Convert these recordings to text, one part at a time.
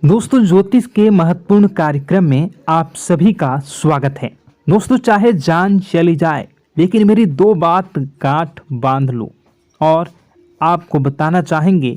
दोस्तों, ज्योतिष के महत्वपूर्ण कार्यक्रम में आप सभी का स्वागत है। दोस्तों, चाहे जान चली जाए लेकिन मेरी दो बात गांठ बांध लो। और आपको बताना चाहेंगे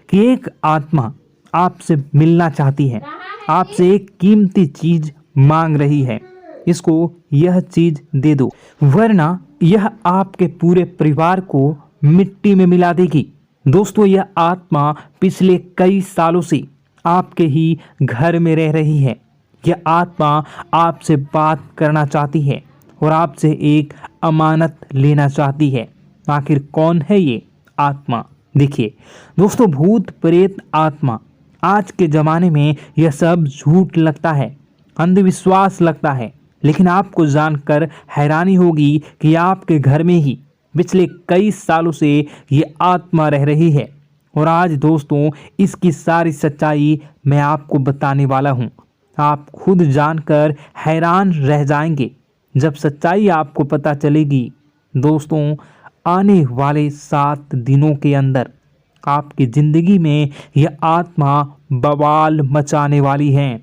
कि एक आत्मा आपसे मिलना चाहती है, आपसे एक कीमती चीज मांग रही है। इसको यह चीज दे दो, वरना यह आपके पूरे परिवार को मिट्टी में मिला देगी। दोस्तों, यह आत्मा पिछले कई सालों से आपके ही घर में रह रही है। यह आत्मा आपसे बात करना चाहती है और आपसे एक अमानत लेना चाहती है। आखिर कौन है ये आत्मा? देखिए दोस्तों, भूत प्रेत आत्मा, आज के ज़माने में यह सब झूठ लगता है, अंधविश्वास लगता है, लेकिन आपको जानकर हैरानी होगी कि आपके घर में ही पिछले कई सालों से ये आत्मा रह रही है। और आज दोस्तों, इसकी सारी सच्चाई मैं आपको बताने वाला हूँ। आप खुद जानकर हैरान रह जाएंगे जब सच्चाई आपको पता चलेगी। दोस्तों, आने वाले 7 दिनों के अंदर आपकी ज़िंदगी में यह आत्मा बवाल मचाने वाली है।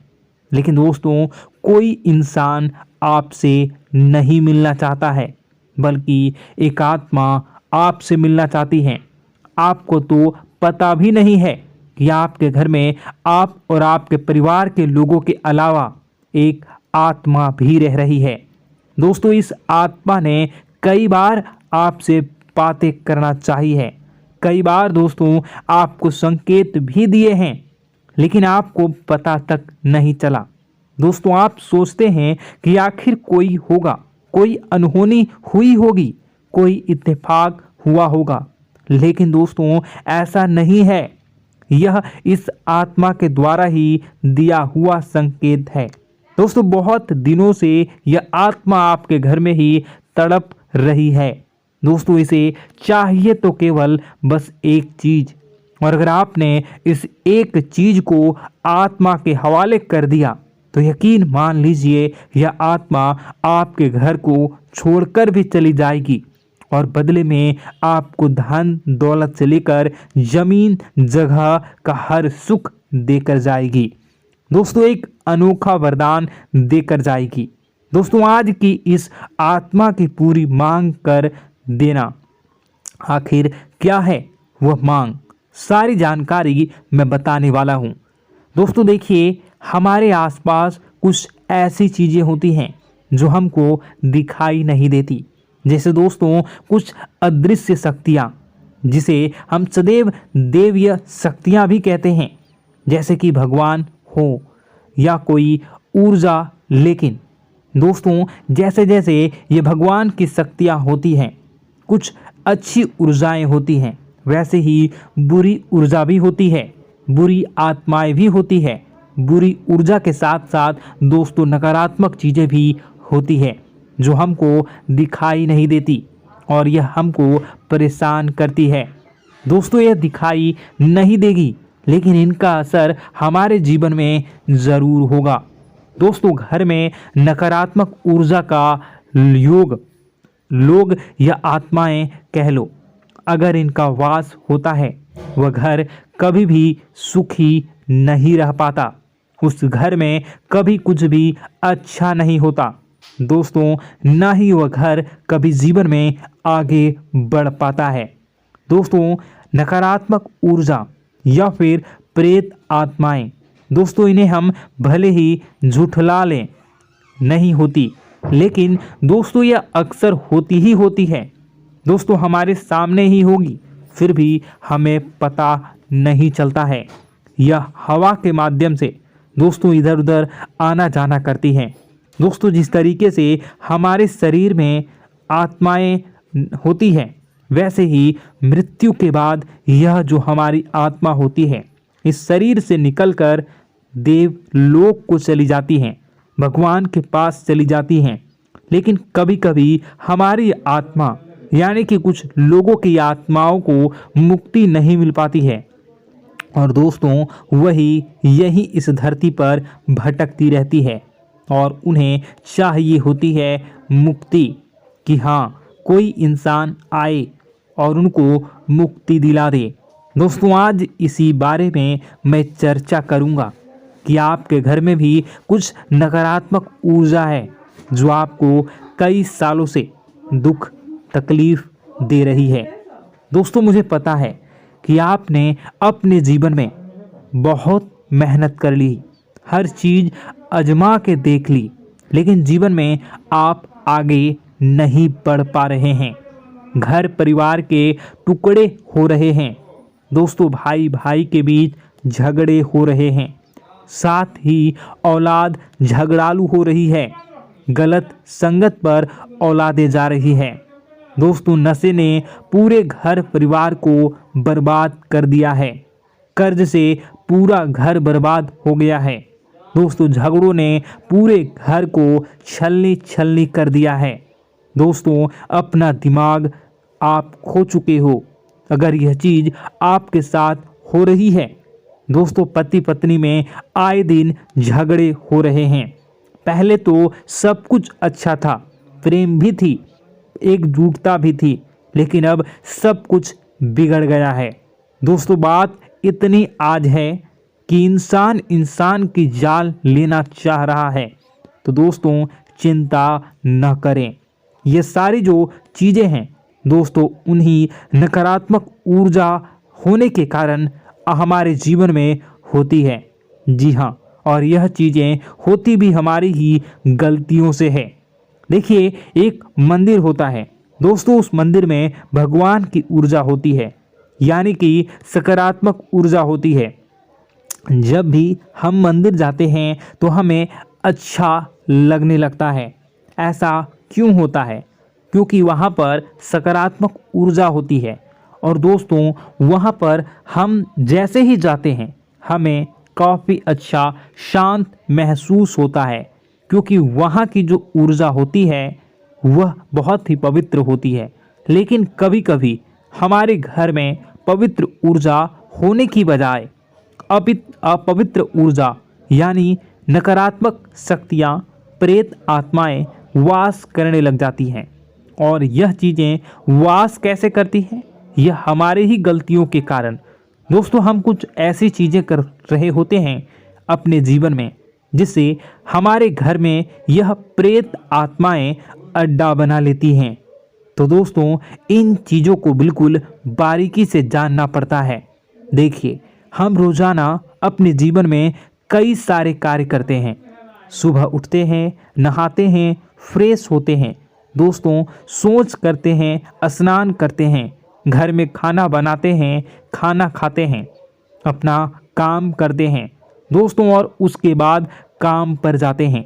लेकिन दोस्तों, कोई इंसान आपसे नहीं मिलना चाहता है, बल्कि एक आत्मा आपसे मिलना चाहती है। आपको तो पता भी नहीं है कि आपके घर में आप और आपके परिवार के लोगों के अलावा एक आत्मा भी रह रही है। दोस्तों, इस आत्मा ने कई बार आपसे बातें करना चाहिए है, कई बार दोस्तों आपको संकेत भी दिए हैं, लेकिन आपको पता तक नहीं चला। दोस्तों, आप सोचते हैं कि आखिर कोई होगा, कोई अनहोनी हुई होगी, कोई इत्तेफाक हुआ होगा, लेकिन दोस्तों ऐसा नहीं है। यह इस आत्मा के द्वारा ही दिया हुआ संकेत है। दोस्तों, बहुत दिनों से यह आत्मा आपके घर में ही तड़प रही है। दोस्तों, इसे चाहिए तो केवल बस एक चीज, और अगर आपने इस एक चीज को आत्मा के हवाले कर दिया तो यकीन मान लीजिए यह आत्मा आपके घर को छोड़कर भी चली जाएगी और बदले में आपको धन दौलत से लेकर जमीन जगह का हर सुख देकर जाएगी। दोस्तों, एक अनोखा वरदान देकर जाएगी। दोस्तों, आज की इस आत्मा की पूरी मांग कर देना। आखिर क्या है वह मांग? सारी जानकारी मैं बताने वाला हूँ। दोस्तों देखिए, हमारे आसपास कुछ ऐसी चीज़ें होती हैं जो हमको दिखाई नहीं देती, जैसे दोस्तों कुछ अदृश्य शक्तियाँ, जिसे हम सदैव देवीय शक्तियाँ भी कहते हैं, जैसे कि भगवान हो या कोई ऊर्जा। लेकिन दोस्तों, जैसे जैसे ये भगवान की शक्तियाँ होती हैं, कुछ अच्छी ऊर्जाएं होती हैं, वैसे ही बुरी ऊर्जा भी होती है, बुरी आत्माएं भी होती है। बुरी ऊर्जा के साथ साथ दोस्तों नकारात्मक चीज़ें भी होती है जो हमको दिखाई नहीं देती और यह हमको परेशान करती है। दोस्तों, यह दिखाई नहीं देगी, लेकिन इनका असर हमारे जीवन में ज़रूर होगा। दोस्तों, घर में नकारात्मक ऊर्जा का योग, लोग या आत्माएं कह लो, अगर इनका वास होता है, वह घर कभी भी सुखी नहीं रह पाता। उस घर में कभी कुछ भी अच्छा नहीं होता। दोस्तों, ना ही वह घर कभी जीवन में आगे बढ़ पाता है। दोस्तों, नकारात्मक ऊर्जा या फिर प्रेत आत्माएं, दोस्तों इन्हें हम भले ही झुठला लें नहीं होती, लेकिन दोस्तों यह अक्सर होती ही होती है। दोस्तों, हमारे सामने ही होगी, फिर भी हमें पता नहीं चलता है। यह हवा के माध्यम से दोस्तों इधर उधर आना जाना करती हैं। दोस्तों, जिस तरीके से हमारे शरीर में आत्माएं होती हैं, वैसे ही मृत्यु के बाद यह जो हमारी आत्मा होती है, इस शरीर से निकलकर देवलोक को चली जाती हैं, भगवान के पास चली जाती हैं। लेकिन कभी कभी हमारी आत्मा यानी कि कुछ लोगों की आत्माओं को मुक्ति नहीं मिल पाती है, और दोस्तों वही यही इस धरती पर भटकती रहती है और उन्हें चाहिए होती है मुक्ति, कि हाँ कोई इंसान आए और उनको मुक्ति दिला दे। दोस्तों, आज इसी बारे में मैं चर्चा करूँगा कि आपके घर में भी कुछ नकारात्मक ऊर्जा है जो आपको कई सालों से दुख तकलीफ दे रही है। दोस्तों, मुझे पता है कि आपने अपने जीवन में बहुत मेहनत कर ली, हर चीज़ आजमा के देख ली, लेकिन जीवन में आप आगे नहीं बढ़ पा रहे हैं। घर परिवार के टुकड़े हो रहे हैं। दोस्तों, भाई भाई के बीच झगड़े हो रहे हैं। साथ ही औलाद झगड़ालू हो रही है। गलत संगत पर औलादें जा रही है। दोस्तों, नशे ने पूरे घर परिवार को बर्बाद कर दिया है। कर्ज से पूरा घर बर्बाद हो गया है। दोस्तों, झगड़ों ने पूरे घर को छलनी छलनी कर दिया है। दोस्तों, अपना दिमाग आप खो चुके हो अगर यह चीज़ आपके साथ हो रही है। दोस्तों, पति पत्नी में आए दिन झगड़े हो रहे हैं। पहले तो सब कुछ अच्छा था, प्रेम भी थी, एकजुटता भी थी, लेकिन अब सब कुछ बिगड़ गया है। दोस्तों, बात इतनी आज है कि इंसान इंसान की जान लेना चाह रहा है। तो दोस्तों, चिंता न करें। ये सारी जो चीज़ें हैं दोस्तों, उन्हीं नकारात्मक ऊर्जा होने के कारण हमारे जीवन में होती है। जी हाँ, और यह चीज़ें होती भी हमारी ही गलतियों से है। देखिए, एक मंदिर होता है दोस्तों, उस मंदिर में भगवान की ऊर्जा होती है, यानी कि सकारात्मक ऊर्जा होती है। जब भी हम मंदिर जाते हैं तो हमें अच्छा लगने लगता है। ऐसा क्यों होता है? क्योंकि वहाँ पर सकारात्मक ऊर्जा होती है। और दोस्तों, वहाँ पर हम जैसे ही जाते हैं हमें काफ़ी अच्छा शांत महसूस होता है, क्योंकि वहाँ की जो ऊर्जा होती है वह बहुत ही पवित्र होती है। लेकिन कभी कभी हमारे घर में पवित्र ऊर्जा होने की बजाय अपवित्र ऊर्जा यानी नकारात्मक शक्तियाँ, प्रेत आत्माएं वास करने लग जाती हैं। और यह चीज़ें वास कैसे करती हैं? यह हमारे ही गलतियों के कारण। दोस्तों, हम कुछ ऐसी चीज़ें कर रहे होते हैं अपने जीवन में जिससे हमारे घर में यह प्रेत आत्माएं अड्डा बना लेती हैं। तो दोस्तों, इन चीज़ों को बिल्कुल बारीकी से जानना पड़ता है। देखिए, हम रोज़ाना अपने जीवन में कई सारे कार्य करते हैं। सुबह उठते हैं, नहाते हैं, फ्रेश होते हैं। दोस्तों, सोच करते हैं, स्नान करते हैं, घर में खाना बनाते हैं, खाना खाते हैं, अपना काम करते हैं दोस्तों, और उसके बाद काम पर जाते हैं।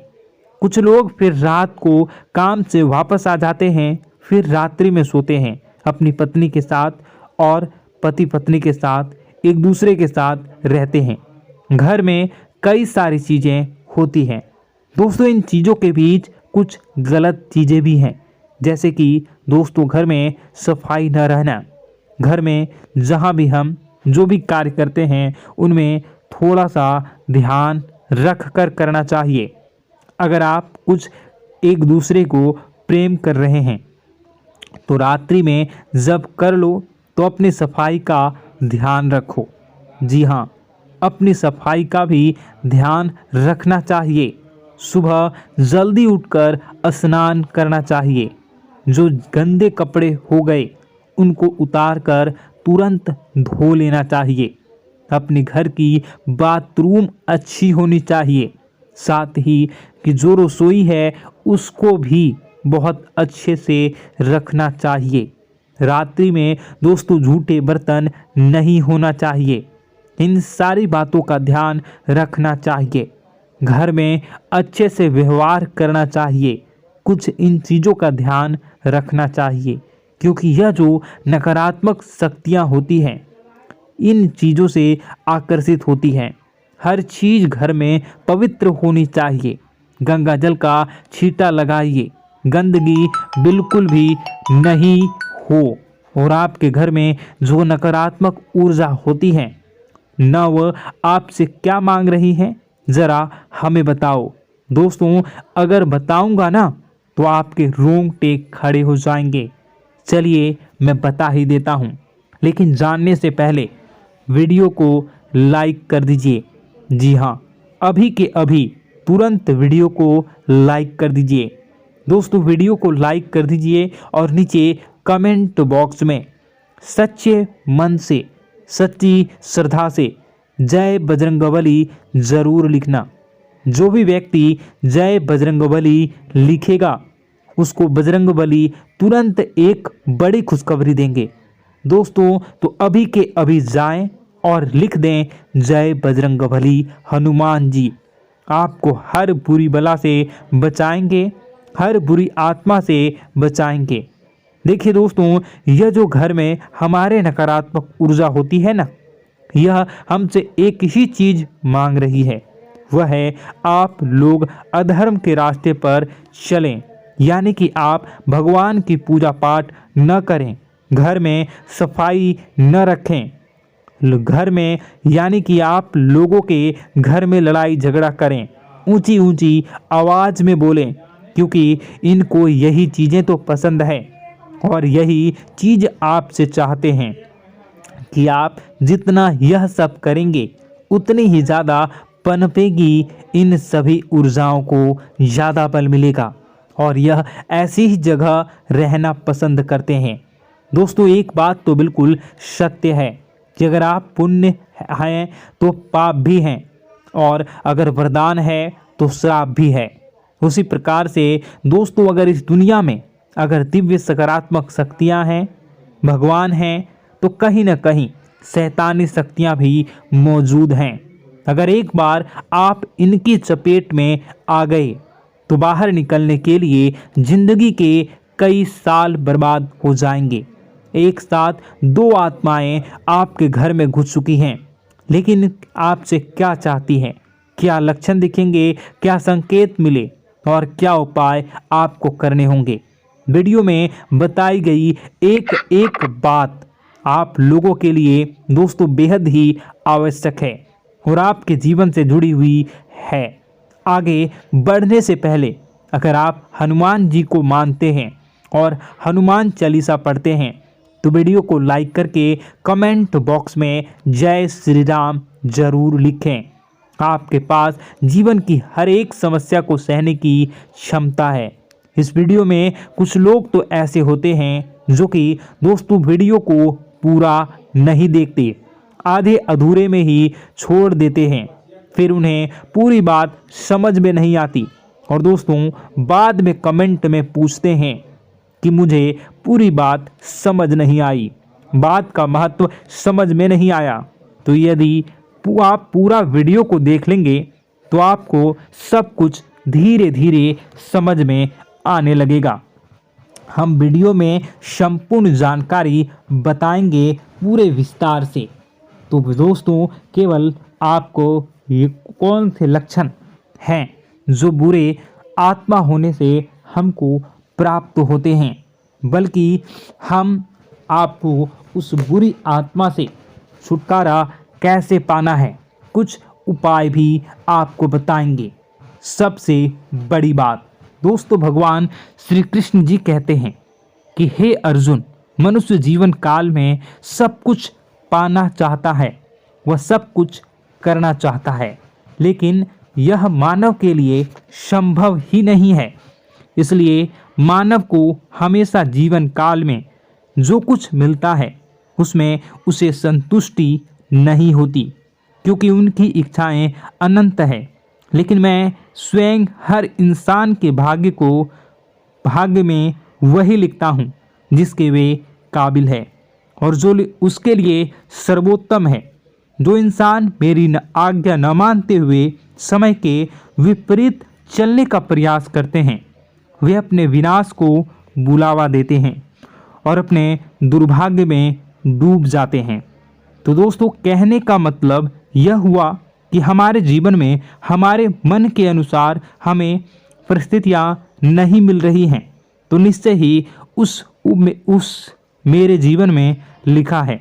कुछ लोग फिर रात को काम से वापस आ जाते हैं, फिर रात्रि में सोते हैं अपनी पत्नी के साथ, और पति पत्नी के साथ एक दूसरे के साथ रहते हैं। घर में कई सारी चीज़ें होती हैं दोस्तों। इन चीज़ों के बीच कुछ गलत चीज़ें भी हैं, जैसे कि दोस्तों, घर में सफाई न रहना। घर में जहाँ भी हम जो भी कार्य करते हैं उनमें थोड़ा सा ध्यान रख कर करना चाहिए। अगर आप कुछ एक दूसरे को प्रेम कर रहे हैं तो रात्रि में जब कर लो तो अपनी सफाई का ध्यान रखो। जी हाँ, अपनी सफाई का भी ध्यान रखना चाहिए। सुबह जल्दी उठकर स्नान करना चाहिए। जो गंदे कपड़े हो गए उनको उतार कर तुरंत धो लेना चाहिए। अपने घर की बाथरूम अच्छी होनी चाहिए। साथ ही कि जो रसोई है उसको भी बहुत अच्छे से रखना चाहिए। रात्रि में दोस्तों, झूठे बर्तन नहीं होना चाहिए। इन सारी बातों का ध्यान रखना चाहिए। घर में अच्छे से व्यवहार करना चाहिए। कुछ इन चीज़ों का ध्यान रखना चाहिए, क्योंकि यह जो नकारात्मक शक्तियाँ होती हैं इन चीज़ों से आकर्षित होती हैं। हर चीज़ घर में पवित्र होनी चाहिए। गंगा जल का छींटा लगाइए, गंदगी बिल्कुल भी नहीं हो। और आपके घर में जो नकारात्मक ऊर्जा होती है न वह आपसे क्या मांग रही है, ज़रा हमें बताओ। दोस्तों, अगर बताऊंगा ना तो आपके रोंगटे खड़े हो जाएंगे। चलिए मैं बता ही देता हूँ, लेकिन जानने से पहले वीडियो को लाइक कर दीजिए। जी हाँ, अभी के अभी तुरंत वीडियो को लाइक कर दीजिए। दोस्तों वीडियो को लाइक कर दीजिए और नीचे कमेंट बॉक्स में सच्चे मन से, सच्ची श्रद्धा से जय बजरंगबली ज़रूर लिखना। जो भी व्यक्ति जय बजरंगबली लिखेगा उसको बजरंगबली तुरंत एक बड़ी खुशखबरी देंगे। दोस्तों तो अभी के अभी जाएं और लिख दें जय बजरंगबली हनुमान जी, आपको हर बुरी बला से बचाएंगे, हर बुरी आत्मा से बचाएंगे। देखिए दोस्तों, यह जो घर में हमारे नकारात्मक ऊर्जा होती है ना, यह हमसे एक ही चीज़ मांग रही है, वह है आप लोग अधर्म के रास्ते पर चलें, यानी कि आप भगवान की पूजा पाठ न करें, घर में सफाई न रखें, घर में यानी कि आप लोगों के घर में लड़ाई झगड़ा करें, ऊंची ऊंची आवाज़ में बोलें, क्योंकि इनको यही चीज़ें तो पसंद है और यही चीज़ आपसे चाहते हैं कि आप जितना यह सब करेंगे उतनी ही ज़्यादा पनपेगी इन सभी ऊर्जाओं को ज़्यादा बल मिलेगा और यह ऐसी ही जगह रहना पसंद करते हैं। दोस्तों एक बात तो बिल्कुल सत्य है कि अगर आप पुण्य हैं तो पाप भी हैं और अगर वरदान है तो श्राप भी है। उसी प्रकार से दोस्तों अगर इस दुनिया में अगर दिव्य सकारात्मक शक्तियां हैं, भगवान हैं, तो कहीं ना कहीं शैतानी शक्तियां भी मौजूद हैं। अगर एक बार आप इनकी चपेट में आ गए तो बाहर निकलने के लिए जिंदगी के कई साल बर्बाद हो जाएंगे। एक साथ दो आत्माएं आपके घर में घुस चुकी हैं, लेकिन आपसे क्या चाहती हैं, क्या लक्षण दिखेंगे, क्या संकेत मिले और क्या उपाय आपको करने होंगे। वीडियो में बताई गई एक एक बात आप लोगों के लिए दोस्तों बेहद ही आवश्यक है और आपके जीवन से जुड़ी हुई है। आगे बढ़ने से पहले अगर आप हनुमान जी को मानते हैं और हनुमान चालीसा पढ़ते हैं तो वीडियो को लाइक करके कमेंट बॉक्स में जय श्री राम जरूर लिखें। आपके पास जीवन की हर एक समस्या को सहने की क्षमता है। इस वीडियो में कुछ लोग तो ऐसे होते हैं जो कि दोस्तों वीडियो को पूरा नहीं देखते, आधे अधूरे में ही छोड़ देते हैं, फिर उन्हें पूरी बात समझ में नहीं आती और दोस्तों बाद में कमेंट में पूछते हैं कि मुझे पूरी बात समझ नहीं आई, बात का महत्व समझ में नहीं आया। तो यदि आप पूरा वीडियो को देख लेंगे तो आपको सब कुछ धीरे धीरे समझ में आने लगेगा। हम वीडियो में संपूर्ण जानकारी बताएंगे पूरे विस्तार से। तो दोस्तों केवल आपको ये कौन से लक्षण हैं जो बुरे आत्मा होने से हमको प्राप्त होते हैं, बल्कि हम आपको उस बुरी आत्मा से छुटकारा कैसे पाना है, कुछ उपाय भी आपको बताएंगे। सबसे बड़ी बात दोस्तों, भगवान श्री कृष्ण जी कहते हैं कि हे अर्जुन, मनुष्य जीवन काल में सब कुछ पाना चाहता है, वह सब कुछ करना चाहता है, लेकिन यह मानव के लिए संभव ही नहीं है। इसलिए मानव को हमेशा जीवन काल में जो कुछ मिलता है उसमें उसे संतुष्टि नहीं होती, क्योंकि उनकी इच्छाएं अनंत है। लेकिन मैं स्वयं हर इंसान के भाग्य में वही लिखता हूँ जिसके वे काबिल है और जो उसके लिए सर्वोत्तम है। जो इंसान मेरी आज्ञा न मानते हुए समय के विपरीत चलने का प्रयास करते हैं, वे अपने विनाश को बुलावा देते हैं और अपने दुर्भाग्य में डूब जाते हैं। तो दोस्तों कहने का मतलब यह हुआ कि हमारे जीवन में हमारे मन के अनुसार हमें परिस्थितियां नहीं मिल रही हैं, तो निश्चय ही उस मेरे जीवन में लिखा है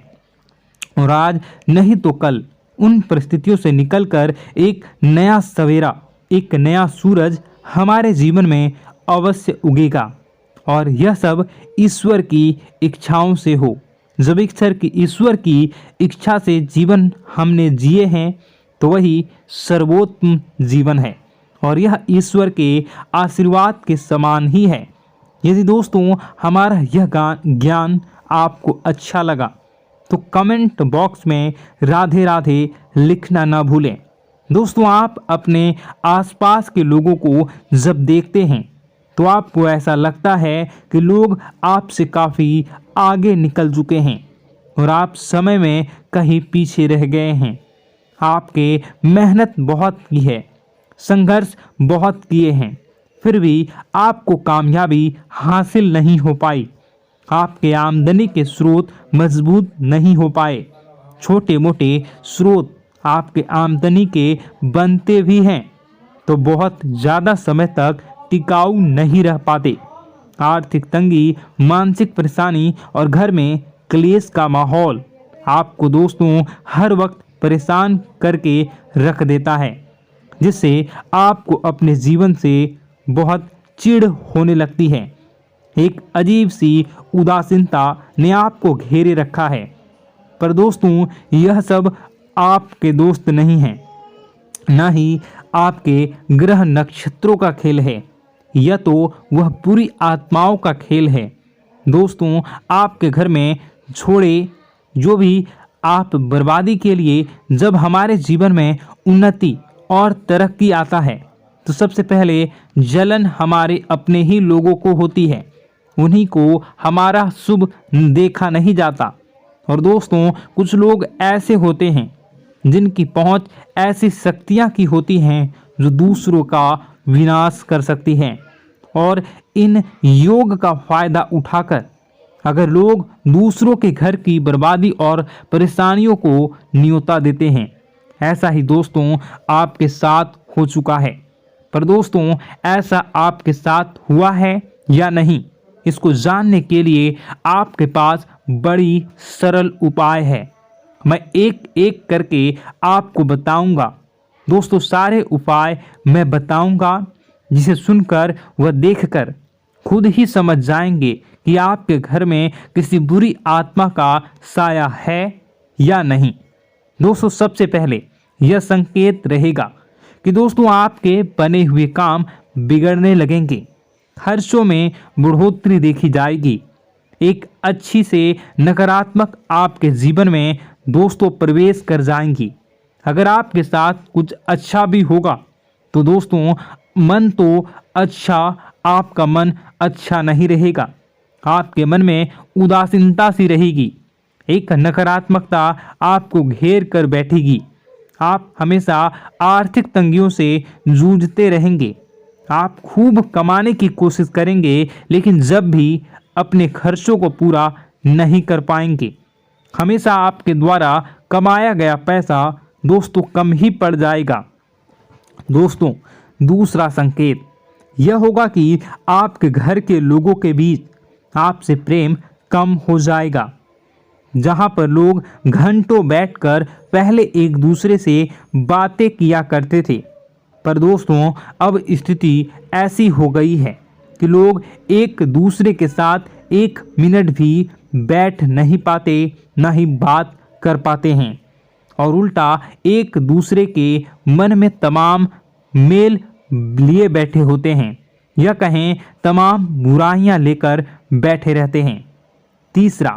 और आज नहीं तो कल उन परिस्थितियों से निकलकर एक नया सवेरा, एक नया सूरज हमारे जीवन में अवश्य उगेगा और यह सब ईश्वर की इच्छाओं से हो। जब ईश्वर की इच्छा से जीवन हमने जिए हैं तो वही सर्वोत्तम जीवन है और यह ईश्वर के आशीर्वाद के समान ही है। यदि दोस्तों हमारा यह ज्ञान आपको अच्छा लगा तो कमेंट बॉक्स में राधे राधे लिखना ना भूलें। दोस्तों आप अपने आसपास के लोगों को जब देखते हैं तो आपको ऐसा लगता है कि लोग आपसे काफ़ी आगे निकल चुके हैं और आप समय में कहीं पीछे रह गए हैं। आपके मेहनत बहुत की है, संघर्ष बहुत किए हैं, फिर भी आपको कामयाबी हासिल नहीं हो पाई। आपके आमदनी के स्रोत मजबूत नहीं हो पाए। छोटे मोटे स्रोत आपके आमदनी के बनते भी हैं तो बहुत ज़्यादा समय तक टिकाऊ नहीं रह पाते। आर्थिक तंगी, मानसिक परेशानी और घर में क्लेश का माहौल आपको दोस्तों हर वक्त परेशान करके रख देता है, जिससे आपको अपने जीवन से बहुत चिढ़ होने लगती है। एक अजीब सी उदासीनता ने आपको घेरे रखा है। पर दोस्तों यह सब आपके दोस्त नहीं हैं, न ही आपके ग्रह नक्षत्रों का खेल है, यह तो वह बुरी आत्माओं का खेल है। दोस्तों आपके घर में छोड़े जो भी आप बर्बादी के लिए जब हमारे जीवन में उन्नति और तरक्की आता है तो सबसे पहले जलन हमारे अपने ही लोगों को होती है, उन्हीं को हमारा शुभ देखा नहीं जाता। और दोस्तों कुछ लोग ऐसे होते हैं जिनकी पहुंच ऐसी शक्तियां की होती हैं जो दूसरों का विनाश कर सकती हैं और इन योग का फायदा उठाकर अगर लोग दूसरों के घर की बर्बादी और परेशानियों को न्योता देते हैं। ऐसा ही दोस्तों आपके साथ हो चुका है। पर दोस्तों ऐसा आपके साथ हुआ है या नहीं, इसको जानने के लिए आपके पास बड़ी सरल उपाय है। मैं एक एक करके आपको बताऊंगा। दोस्तों सारे उपाय मैं बताऊंगा, जिसे सुनकर व देखकर खुद ही समझ जाएंगे कि आपके घर में किसी बुरी आत्मा का साया है या नहीं। दोस्तों सबसे पहले यह संकेत रहेगा कि दोस्तों आपके बने हुए काम बिगड़ने लगेंगे, खर्चों में बढ़ोतरी देखी जाएगी, एक अच्छी से नकारात्मक आपके जीवन में दोस्तों प्रवेश कर जाएंगी। अगर आपके साथ कुछ अच्छा भी होगा तो दोस्तों मन तो अच्छा, आपका मन अच्छा नहीं रहेगा। आपके मन में उदासीनता सी रहेगी, एक नकारात्मकता आपको घेर कर बैठेगी। आप हमेशा आर्थिक तंगियों से जूझते रहेंगे। आप खूब कमाने की कोशिश करेंगे लेकिन जब भी अपने खर्चों को पूरा नहीं कर पाएंगे। हमेशा आपके द्वारा कमाया गया पैसा दोस्तों कम ही पड़ जाएगा। दोस्तों दूसरा संकेत यह होगा कि आपके घर के लोगों के बीच आपसे प्रेम कम हो जाएगा। जहां पर लोग घंटों बैठकर पहले एक दूसरे से बातें किया करते थे, पर दोस्तों अब स्थिति ऐसी हो गई है कि लोग एक दूसरे के साथ एक मिनट भी बैठ नहीं पाते, ना ही बात कर पाते हैं और उल्टा एक दूसरे के मन में तमाम मेल लिए बैठे होते हैं, या कहें तमाम बुराइयां लेकर बैठे रहते हैं। तीसरा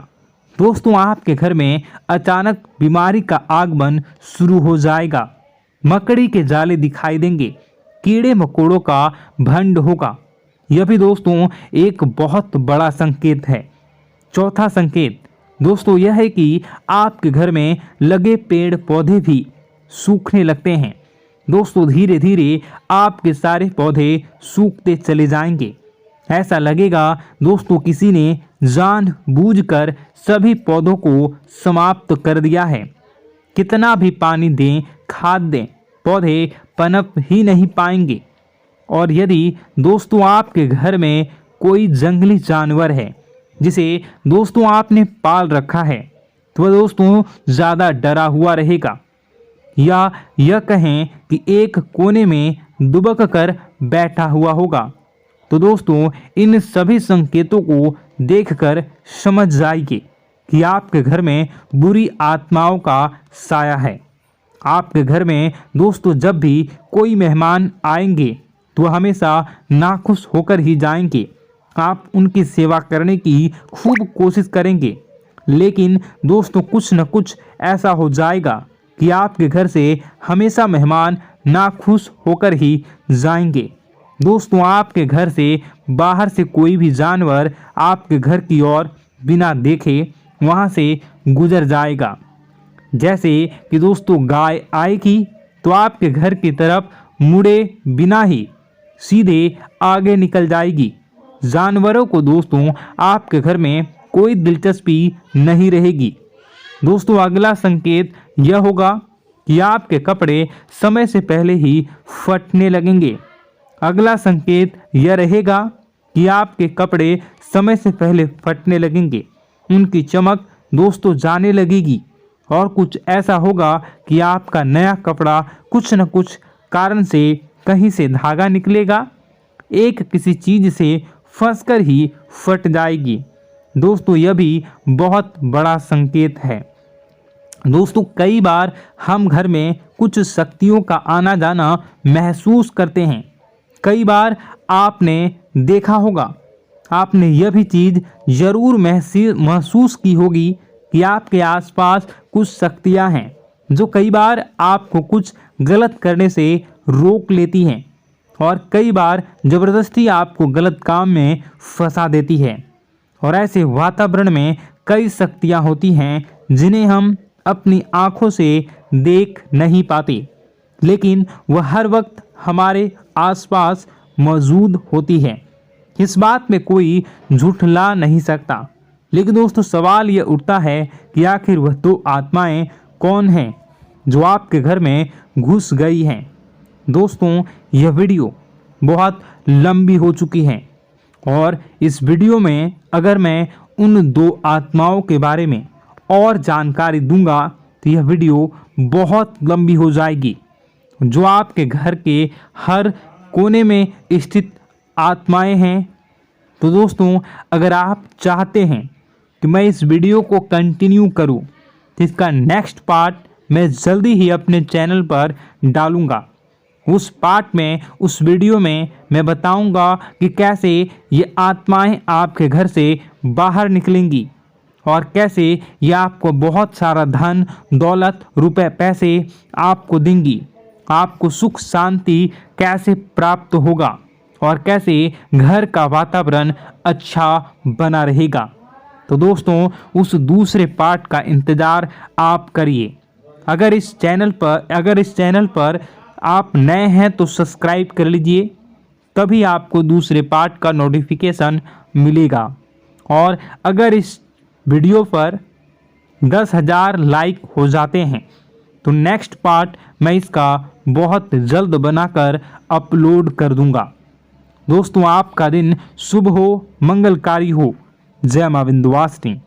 दोस्तों आपके घर में अचानक बीमारी का आगमन शुरू हो जाएगा। मकड़ी के जाले दिखाई देंगे, कीड़े मकोड़ों का भंड होगा। यह भी दोस्तों एक बहुत बड़ा संकेत है। चौथा संकेत दोस्तों यह है कि आपके घर में लगे पेड़ पौधे भी सूखने लगते हैं। दोस्तों धीरे धीरे आपके सारे पौधे सूखते चले जाएंगे। ऐसा लगेगा दोस्तों किसी ने जानबूझकर सभी पौधों को समाप्त कर दिया है। कितना भी पानी दें, खाद दें, पौधे पनप ही नहीं पाएंगे। और यदि दोस्तों आपके घर में कोई जंगली जानवर है जिसे दोस्तों आपने पाल रखा है तो वह दोस्तों ज़्यादा डरा हुआ रहेगा, या यह कहें कि एक कोने में दुबक कर बैठा हुआ होगा, तो दोस्तों इन सभी संकेतों को देखकर समझ जाइए कि आपके घर में बुरी आत्माओं का साया है। आपके घर में दोस्तों जब भी कोई मेहमान आएंगे तो हमेशा नाखुश होकर ही जाएंगे। आप उनकी सेवा करने की खूब कोशिश करेंगे, लेकिन दोस्तों कुछ न कुछ ऐसा हो जाएगा कि आपके घर से हमेशा मेहमान नाखुश होकर ही जाएंगे। दोस्तों आपके घर से बाहर से कोई भी जानवर आपके घर की ओर बिना देखे वहां से गुजर जाएगा। जैसे कि दोस्तों गाय आएगी तो आपके घर की तरफ मुड़े बिना ही सीधे आगे निकल जाएगी। जानवरों को दोस्तों आपके घर में कोई दिलचस्पी नहीं रहेगी। दोस्तों अगला संकेत यह होगा कि आपके कपड़े समय से पहले ही फटने लगेंगे। अगला संकेत यह रहेगा कि आपके कपड़े समय से पहले फटने लगेंगे, उनकी चमक दोस्तों जाने लगेगी और कुछ ऐसा होगा कि आपका नया कपड़ा कुछ न कुछ कारण से कहीं से धागा निकलेगा, एक किसी चीज से फंसकर ही फट जाएगी। दोस्तों यह भी बहुत बड़ा संकेत है। दोस्तों कई बार हम घर में कुछ शक्तियों का आना जाना महसूस करते हैं। कई बार आपने देखा होगा, आपने यह भी चीज़ ज़रूर महसूस की होगी कि आपके आसपास कुछ शक्तियां हैं जो कई बार आपको कुछ गलत करने से रोक लेती हैं और कई बार ज़बरदस्ती आपको गलत काम में फंसा देती है। और ऐसे वातावरण में कई शक्तियां होती हैं जिन्हें हम अपनी आँखों से देख नहीं पाते, लेकिन वह हर वक्त हमारे आसपास मौजूद होती है। इस बात में कोई झूठला नहीं सकता। लेकिन दोस्तों सवाल यह उठता है कि आखिर वह दो आत्माएं कौन हैं जो आपके घर में घुस गई हैं। दोस्तों यह वीडियो बहुत लंबी हो चुकी है और इस वीडियो में अगर मैं उन दो आत्माओं के बारे में और जानकारी दूंगा तो यह वीडियो बहुत लंबी हो जाएगी। जो आपके घर के हर कोने में स्थित आत्माएं हैं। तो दोस्तों अगर आप चाहते हैं कि मैं इस वीडियो को कंटिन्यू करूं तो इसका नेक्स्ट पार्ट मैं जल्दी ही अपने चैनल पर डालूंगा। उस पार्ट में, उस वीडियो में मैं बताऊंगा कि कैसे ये आत्माएं आपके घर से बाहर निकलेंगी और कैसे ये आपको बहुत सारा धन दौलत रुपए पैसे आपको देंगी, आपको सुख शांति कैसे प्राप्त होगा और कैसे घर का वातावरण अच्छा बना रहेगा। तो दोस्तों उस दूसरे पार्ट का इंतज़ार आप करिए। अगर इस चैनल पर आप नए हैं तो सब्सक्राइब कर लीजिए, तभी आपको दूसरे पार्ट का नोटिफिकेशन मिलेगा। और अगर इस वीडियो पर 10,000 लाइक हो जाते हैं तो नेक्स्ट पार्ट मैं इसका बहुत जल्द बनाकर अपलोड कर दूंगा। दोस्तों आपका दिन शुभ हो, मंगलकारी हो। जय मां विंध्यवासिनी।